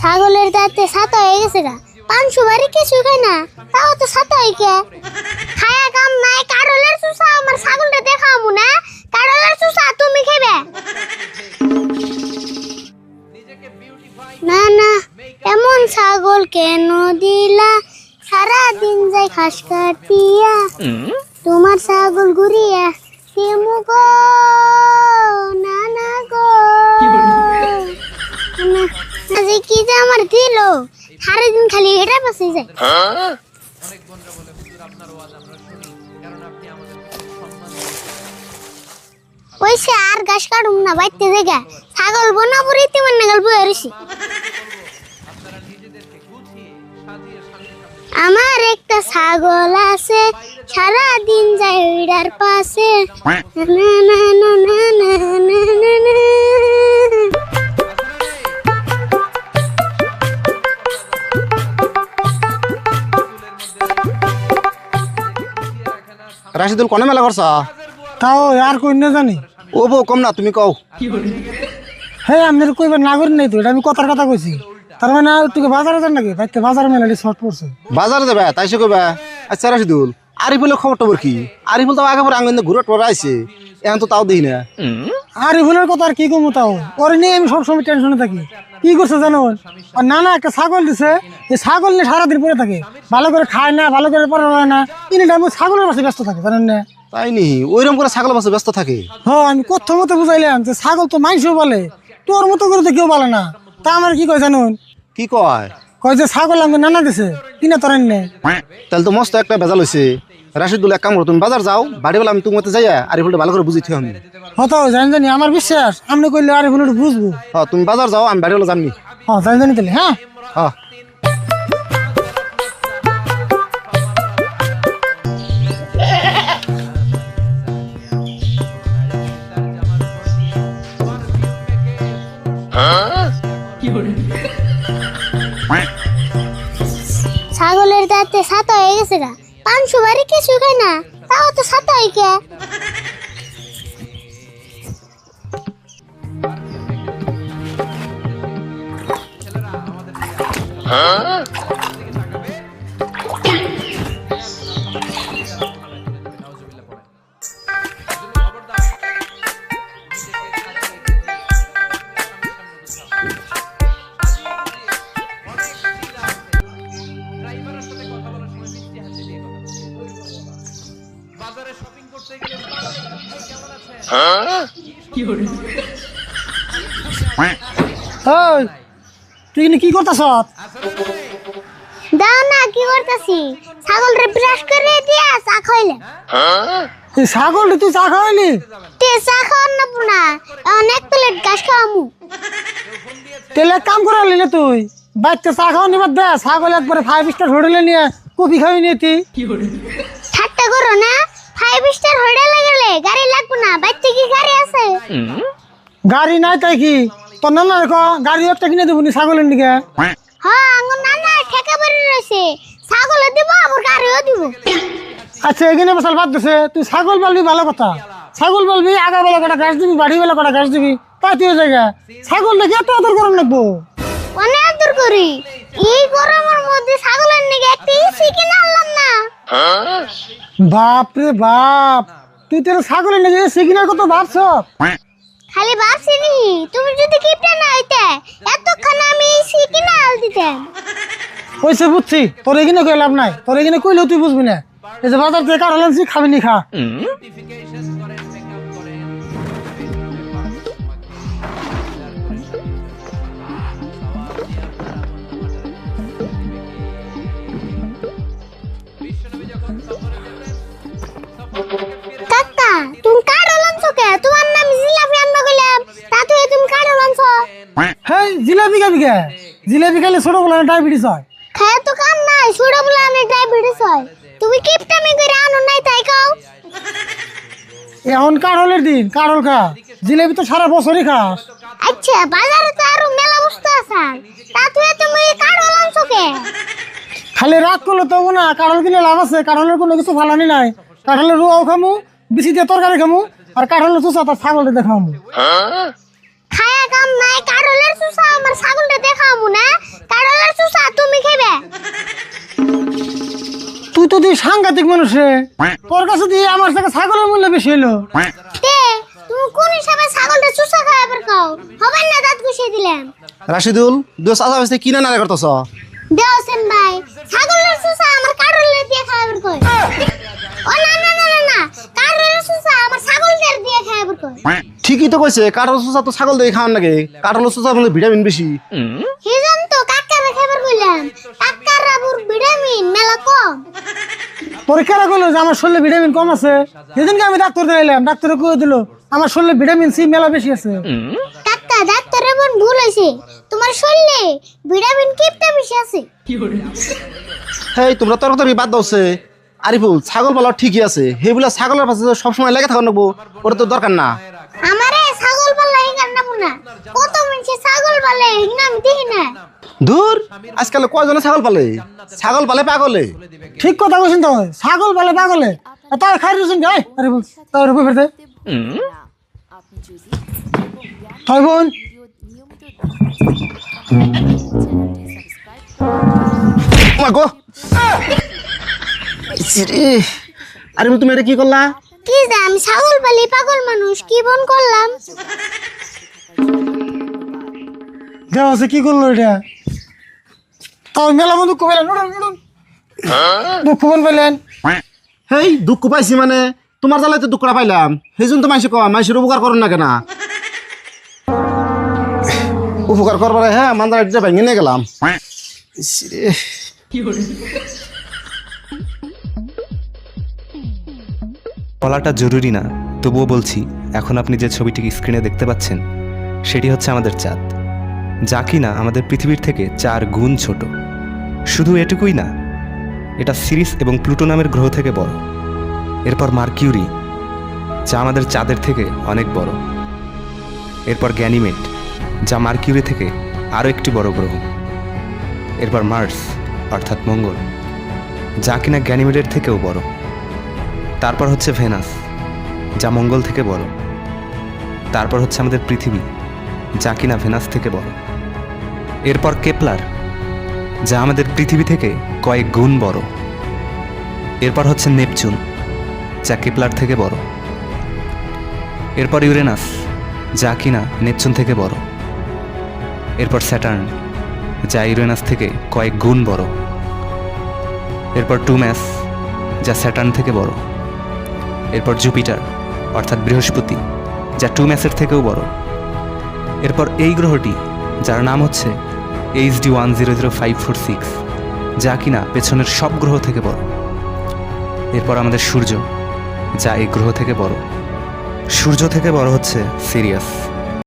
ছাগলের দাঁতে ছাতা হয়ে গেছে গা। পাঁচশো বাড়ি কিছু খায় না, তাও তো ছাতা হয়ে কে খায়া কাম নাই। কারলের চুষা আমার ছাগলটা দেখাবো না। কারলের চুষা তুমি খাবে না? না এমন ছাগল কেন দিলা? সারা দিন যাই ঘাস কাটিয়া, তোমার ছাগল ঘুরিয়া কেমু গো না না গো। আজ কি যে আমার দিল, সারাদিন খালি এটা পাশে যায়। ওইসে আর ঘাস কাটুম না, বাইতে জায়গা ছাগল বনাবো রীতি মানে গল্প হয়েছি। আমার একটা ছাগল আছে, সারা দিন যায় ওইটার পাশে। না না না না না না না না। রাশিদুল কোনে মেলা করছ? তাও আর কই না জানি। ও বউ কম না, তুমি কও। হ্যাঁ আমি কইবার না করি নাই তো, এটা আমি কথার কথা কইছি। তার মানে তুই বাজারে যান নাকি? বাইতে বাজারে মেলাটি শর্ট পড়ছে। বাজারে যাবে তাই সে কইবা? আচ্ছা রাশিদুল, আরিফুলের খবর টবর কি? আরিফুল তো আগে পরে আঙ্গন ঘুরে টরে আইছে, এখন তো তাও দেখি না। আরিফুলের কথা আর কি কমু, তাও ওর নিয়ে আমি সবসময় টেনশনে থাকি। কি করছে জানো? আর না না একটা ছাগল দিছে, এই ছাগল নিয়ে সারাদিন পরে থাকে, ভালো করে খায় না, ভালো করে পড়া হয় না। ইনি টাইম ছাগলের পাশে ব্যস্ত থাকে, জানেন না? তাই নি ওইরকম করে ছাগল বাসে ব্যস্ত থাকে। হ্যাঁ আমি কত মতো বুঝাইলাম যে ছাগল তো মানুষও বলে, তোর মতো করে তো কেউ বলে না। তা আমার কি কয় জানুন? কি কয়? কয় যে ছাগল আমাকে নানা দিছে, কিনা তোরেন নে। তাহলে তো মস্ত একটা ভেজাল হয়েছে। রাশিদুল এক কাম করো, তুমি বাজার যাও, বাড়ি বলে আমি তোমার যাই আরিফুলটা ভালো করে বুঝি থি আমি। হতো জানি জানি আমার বিশ্বাস আপনি কইলে আরিফুল বুঝবো। হ্যাঁ তুমি বাজার যাও, আমি বাড়ি বলে জানি। হ্যাঁ জানি জানি তাহলে। হ্যাঁ হ্যাঁ ছাগলের দাঁতে ছাতা হয়ে গেছে গা। পাঁচশো বাড়ি কিছু খায় না, তাও তো ছাতা হয়ে কে ওই তুই কি করতেছ? দাও না, কি করতেছি? ছাগল রে ব্রাশ করে দিয়া চা খাইলে। এই ছাগল তুই চা খাওয়াইলি? তে চা খাওয়ার না পুনা, অনেক প্লেট ঘাস খাওয়ামু। তেলে কাম করালি না তুই? বাইতে চা খাওয়া নিবার দে, ছাগল একবারে 5 স্টার হোটেলে নিয়ে কফি খাওয়াই নিয়ে তুই। ঠাট্টা করো না, 5 স্টার হোটেলে গেলে গাড়ি লাগবে না। বাইতে কি গাড়ি আছে? গাড়ি নাই তাই কি? তোর নানা রেখো গাড়ি একটা কিনে দেবো নি ছাগলের দিকে। হ্যাঁ আঙ্গুর নানা ঠেকা পড়ে রয়েছে, ছাগল দিব আবার গাড়িও দিব। আচ্ছা এখানে বসাল বাদ দিছে, তুই ছাগল পালবি ভালো কথা। ছাগল পালবি, আগা বেলা কটা ঘাস দিবি, বাড়ি বেলা কটা ঘাস দিবি, পাতিও জায়গা। ছাগল দেখে এত আদর করার লাগবো? অনেক আদর করি। এই গরমের মধ্যে ছাগলের নিকে একটা এসি কিনে আনলাম না। বাপ রে বাপ, তুই তোর ছাগলের নিকে এসি কিনার কত ভাবছ? খালি ভাবছি নি, তুমি যদি কিপটা না হইতে এতক্ষণ আমি এসি কিনে আল দিতাম। ওইসে বুঝছি, তোর এখানে কই লাভ নাই, তোর এখানে কইলেও তুই বুঝবি না। এই যে বাজার থেকে কারণ আনছি, খাবি নি খা। কাকা তুমি কাড়ো লাঞ্ছো কে? তোমার নাম জিলাপি আনবা কইলাম, তা তুই তুমি কাড়ো লাঞ্ছো। হ্যাঁ জিলাপি খাবি কে? জিলাপি খাইলে ছোট বলে ডায়াবেটিস হয়। খায় তো কাম নাই, ছোট বলে আমি ডায়াবেটিস হয়। তুমি কিপটামি করে আনো নাই তাই খাও। এখন কারলের দিন, কারল খা। জিলাপি তো সারা বছরই খাস। আচ্ছা বাজারে তো আরো মেলা বস্তু আছে, তা তুই তুমি কাড়ো লাঞ্ছো কে? খালি রাগ করলে তো না, কারল কিনে লাভ আছে। কারলের কোনো কিছু ফালানি নাই। কাঁঠালের রুয়াও খামু, বিচি দিয়ে তরকারি খামু, আর কাঁঠালের চুষা তার ছাগলটা দেখামু। খায়া কাম নাই, কাড়লের চুষা আমার ছাগলটা দেখামু না। সাংঘাতিক মানুষ রে, তোর কাছে দিয়ে আমার থেকে ছাগলের মূল্য বেশি হইলো। তে তুমি কোন হিসাবে ছাগলটা চুষা খায় আবার খাও হবেন না দাঁত ঘুষিয়ে দিলাম। রাশিদুল দুই চাচা বেশি কিনা নারে করতেছ। দেওছেন ভাই ছাগলের চুষা আমার কাটলের দিয়ে খাবার কই। ও না না না না না কাটলের চুষা আমার ছাগলদের দিয়ে খাবার কই। ঠিকই তো কইছে, কাঠল চুষা তো ছাগল দিয়ে খাওয়ার নাকি, কাঠল চুষার মধ্যে ভিটামিন বেশি। হিজন তো কাকারে খাবার কইলাম, কাকার আবুর ভিটামিন মেলা কম। পরীক্ষাটা করলো যে আমার শরীরে ভিটামিন কম আছে, সেদিনকে আমি ডাক্তার দেখাইলাম, ডাক্তারে কয়ে দিল আমার শরীরে ভিটামিন সি মেলা বেশি আছে। কাকা ডাক্তারের মন ভুল হইছে, তোমার শরীরে ভিটামিন কিপটা বেশি আছে। হেই তোমরা তরকারি বাদ দাওছে। আরিফুল ছাগল পালা ঠিকই আছে, হেগুলা ছাগলের পাশে সবসময় লেগে থাকা নেবো, ওটা তো দরকার না। আমারে ছাগল পালা হিগার নামু না, কত মানুষে ছাগল পালে হিনা আমি দেখি না। দূর আজকাল কয়জনে ছাগল পালে, ছাগল পালে পাগলে। ঠিক কথা বলছেন তো, ছাগল পালে পাগলে তার খাই রয়েছেন গাই। আরে তার উপর ফেরতে তাই বোন গো আরিফুল তুমি এটা কি করলা? কি যে আমি ছাগল পালি পাগল মানুষ কি বন করলাম। দেওয়া আছে কি করলো এটা, তাও মেলা বন্ধু কবেলেন দুঃখ বোন পেলেন। হেই দুঃখ পাইছি মানে তোমার জ্বালায় তো দুঃখটা পাইলাম, সেই জন্য তো মানুষ কয় মানুষের উপকার করুন না কেনা। উপকার করবার হ্যাঁ মান্দার যে ভেঙে নিয়ে গেলাম। বলাটা জরুরি না, তবুও বলছি, এখন আপনি যে ছবিটি স্ক্রিনে দেখতে পাচ্ছেন সেটি হচ্ছে আমাদের চাঁদ, যা কিনা আমাদের পৃথিবীর থেকে 4 গুণ ছোট। শুধু এটুকুই না, এটা সিরিস এবং প্লুটো নামের গ্রহ থেকে বড়। এরপর মার্কিউরি, যা আমাদের চাঁদের থেকে অনেক বড়। এরপর গ্যানিমেড, যা মার্কিউরি থেকে আরও একটি বড় গ্রহ। এরপর মার্স অর্থাৎ মঙ্গল, যা কিনা গ্যানিমেডের থেকেও বড়। তারপর হচ্ছে ভেনাস, যা মঙ্গল থেকে বড়। তারপর হচ্ছে আমাদের পৃথিবী, যা কিনা ভেনাস থেকে বড়। এরপর কেপলার, যা আমাদের পৃথিবী থেকে কয়েক গুণ বড়। এরপর হচ্ছে নেপচুন, যা কেপলার থেকে বড়। এরপর ইউরেনাস, যা কিনা নেপচুন থেকে বড়। এরপর স্যাটার্ন, যা ইউরেনাস থেকে কয়েক গুণ বড়। এরপর টুম্যাস, যা স্যাটার্ন থেকে বড়। এরপর জুপিটার অর্থাৎ বৃহস্পতি, যা টুম্যাসের থেকেও বড়। এরপর এই গ্রহটি, যার নাম হচ্ছে HD 100546, যা কিনা পেছনের সব গ্রহ থেকে বড়। এরপর আমাদের সূর্য, যা এই গ্রহ থেকে বড়। সূর্য থেকে বড় হচ্ছে সিরিয়াস,